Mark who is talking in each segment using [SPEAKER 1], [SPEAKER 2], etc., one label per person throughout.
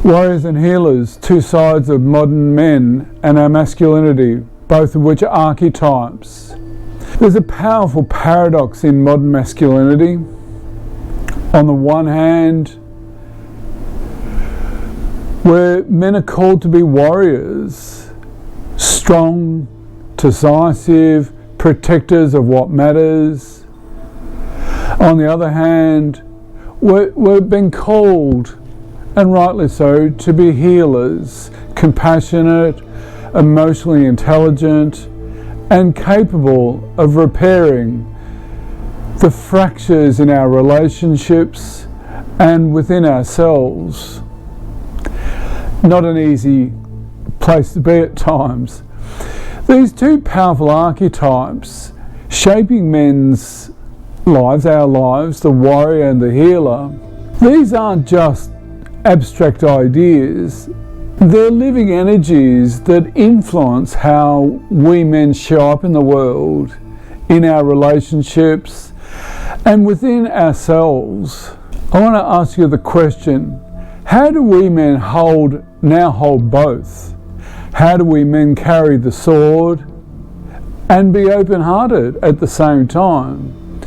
[SPEAKER 1] Warriors and healers, two sides of modern men and our masculinity, both of which are archetypes. There's a powerful paradox in modern masculinity. On the one hand, where men are called to be warriors, strong, decisive, protectors of what matters. On the other hand, we're being called, and rightly so, to be healers, compassionate, emotionally intelligent, and capable of repairing the fractures in our relationships and within ourselves. Not an easy place to be at times. These two powerful archetypes shaping men's lives, our lives, the warrior and the healer, these aren't just abstract ideas. They're living energies that influence how we men show up in the world, in our relationships, and within ourselves. I want to ask you the question, how do we men now hold both? How do we men carry the sword and be open-hearted at the same time?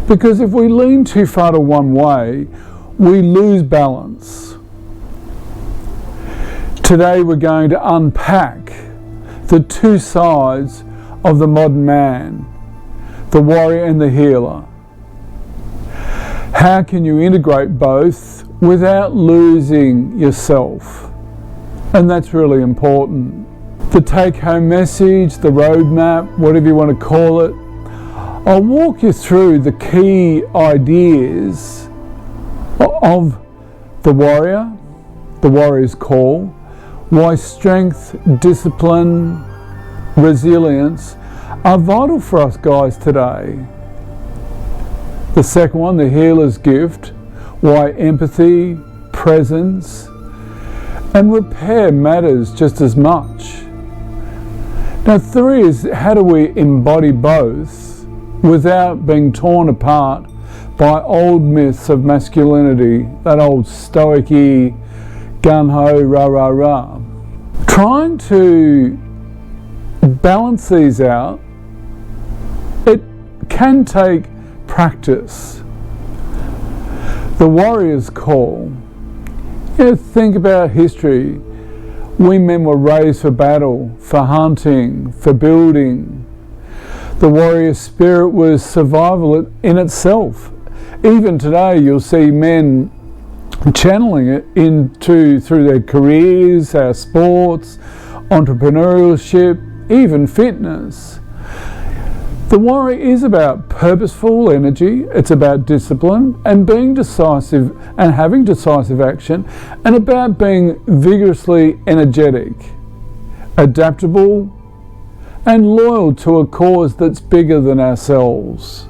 [SPEAKER 1] Because if we lean too far to one way, we lose balance. Today we're going to unpack the two sides of the modern man, the warrior and the healer. How can you integrate both without losing yourself? And that's really important. The take-home message, the roadmap, whatever you want to call it, I'll walk you through the key ideas of the warrior's call, why strength, discipline, resilience are vital for us guys today. The second one, the healer's gift, why empathy, presence, and repair matters just as much. Now 3 is, how do we embody both without being torn apart by old myths of masculinity, that old stoic-y, gung-ho, rah-rah-rah. Trying to balance these out, it can take practice. The warrior's call. Think about history. We men were raised for battle, for hunting, for building. The warrior spirit was survival in itself. Even today you'll see men channeling it through their careers, our sports, entrepreneurship, even fitness. The warrior is about purposeful energy, it's about discipline and being decisive and having decisive action, and about being vigorously energetic, adaptable and loyal to a cause that's bigger than ourselves.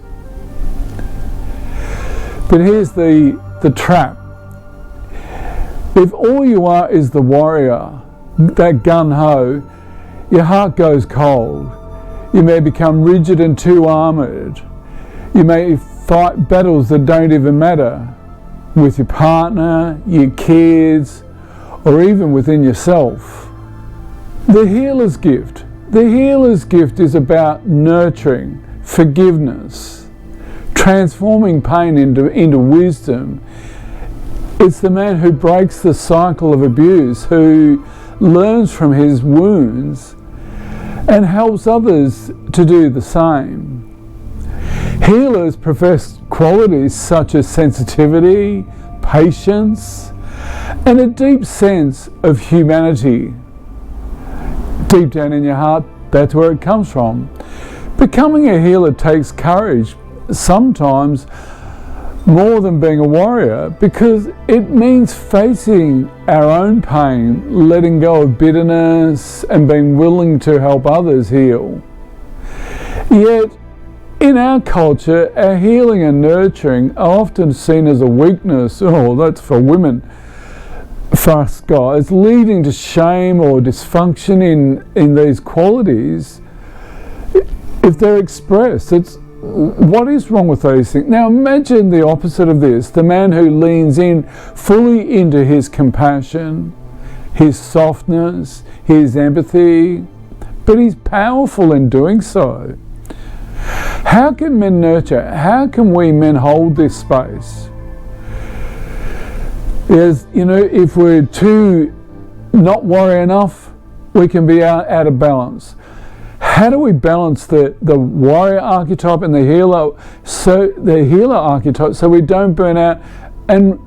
[SPEAKER 1] But here's the trap. If all you are is the warrior, that gun-ho, your heart goes cold. You may become rigid and too armoured. You may fight battles that don't even matter with your partner, your kids, or even within yourself. The healer's gift. The healer's gift is about nurturing, forgiveness, transforming pain into wisdom. It's the man who breaks the cycle of abuse, who learns from his wounds and helps others to do the same. Healers profess qualities such as sensitivity, patience, and a deep sense of humanity. Deep down in your heart, that's where it comes from. Becoming a healer takes courage, sometimes more than being a warrior, because it means facing our own pain, letting go of bitterness, and being willing to help others heal. Yet, in our culture, our healing and nurturing are often seen as a weakness. Oh, that's for women. For us guys, leading to shame or dysfunction in these qualities. If they're expressed, it's what is wrong with those things? Now imagine the opposite of this, the man who leans in fully into his compassion, his softness, his empathy, but he's powerful in doing so. How can men nurture? How can we men hold this space? Is, if we're too not warrior enough, we can be out of balance. How do we balance the warrior archetype and the healer archetype so we don't burn out? And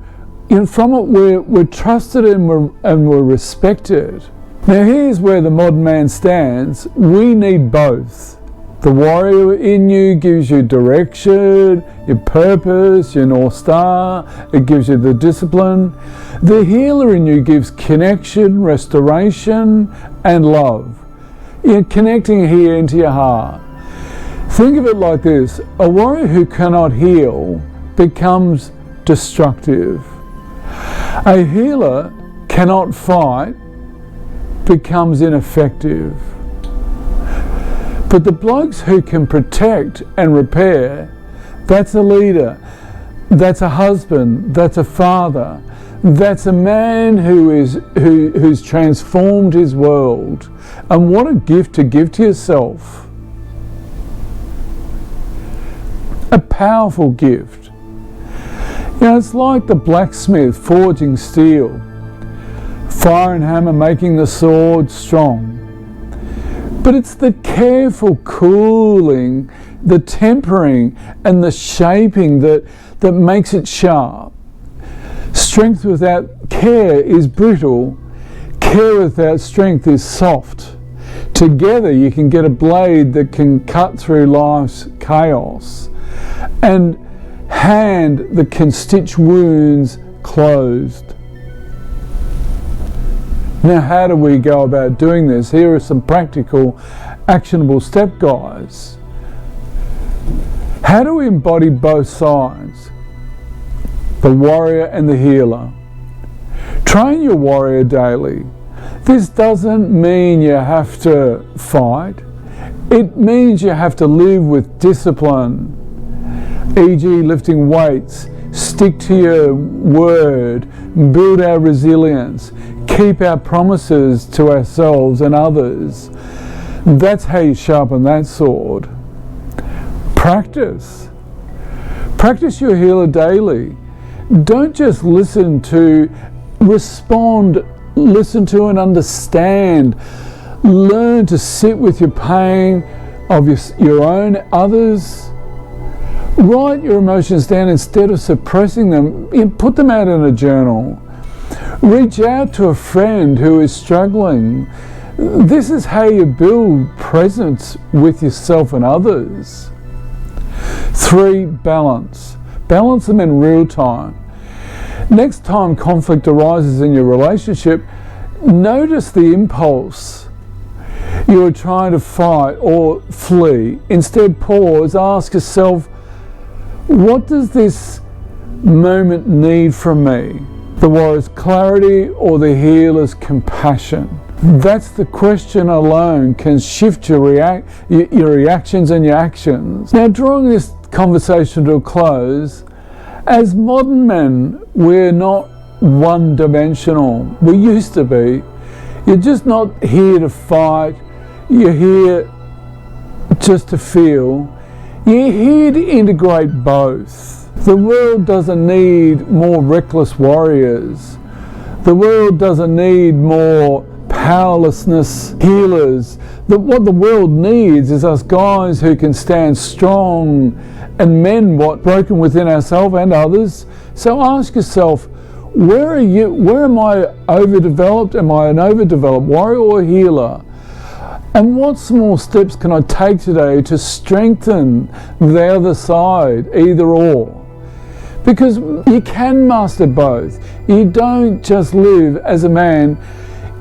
[SPEAKER 1] from it we're trusted and we're respected. Now here's where the modern man stands. We need both. The warrior in you gives you direction, your purpose, your North Star. It gives you the discipline. The healer in you gives connection, restoration, and love. You're connecting here into your heart. Think of it like this. A warrior who cannot heal becomes destructive. A healer cannot fight becomes ineffective. But the blokes who can protect and repair, that's a leader, that's a husband, that's a father, that's a man who's transformed his world. And what a gift to give to yourself. A powerful gift. It's like the blacksmith forging steel, fire and hammer making the sword strong. But it's the careful cooling, the tempering and the shaping that makes it sharp. Strength without care is brittle. Care without strength is soft. Together you can get a blade that can cut through life's chaos and hand that can stitch wounds closed. Now, how do we go about doing this? Here are some practical, actionable step guides. How do we embody both sides? The warrior and the healer. Train your warrior daily. This doesn't mean you have to fight. It means you have to live with discipline, e.g. lifting weights, stick to your word, build our resilience, keep our promises to ourselves and others. That's how you sharpen that sword. Practice. Practice your healer daily. Don't just listen to, respond, listen to and understand. Learn to sit with your pain of your own, others. Write your emotions down instead of suppressing them. Put them out in a journal. Reach out to a friend who is struggling. This is how you build presence with yourself and others. 3, balance. Balance them in real time. Next time conflict arises in your relationship, notice the impulse. You are trying to fight or flee. Instead, pause, ask yourself, what does this moment need from me? The warrior's clarity or the healer's compassion? That's the question alone can shift your reactions and your actions. Now, drawing this conversation to a close, as modern men, we're not one-dimensional. We used to be. You're just not here to fight. You're here just to feel. You're here to integrate both. The world doesn't need more reckless warriors. The world doesn't need more powerlessness healers. What the world needs is us guys who can stand strong and mend what's broken within ourselves and others. So ask yourself, where are you? Where am I overdeveloped? Am I an overdeveloped warrior or healer? And what small steps can I take today to strengthen the other side, either or? Because you can master both. You don't just live as a man,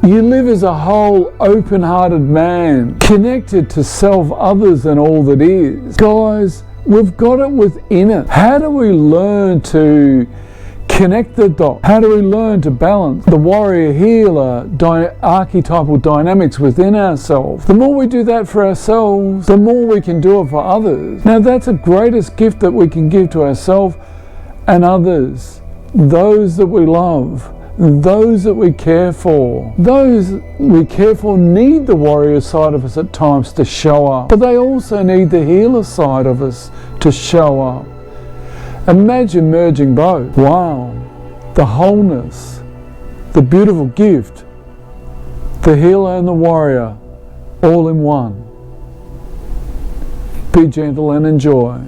[SPEAKER 1] you live as a whole open-hearted man, connected to self, others and all that is. Guys, we've got it within it. How do we learn to Connect the dots. How do we learn to balance the warrior healer archetypal dynamics within ourselves? The more we do that for ourselves, the more we can do it for others. Now that's the greatest gift that we can give to ourselves and others. Those that we love, those that we care for. Those we care for need the warrior side of us at times to show up, but they also need the healer side of us to show up. Imagine merging both. Wow, the wholeness, the beautiful gift, the healer and the warrior, all in one. Be gentle and enjoy.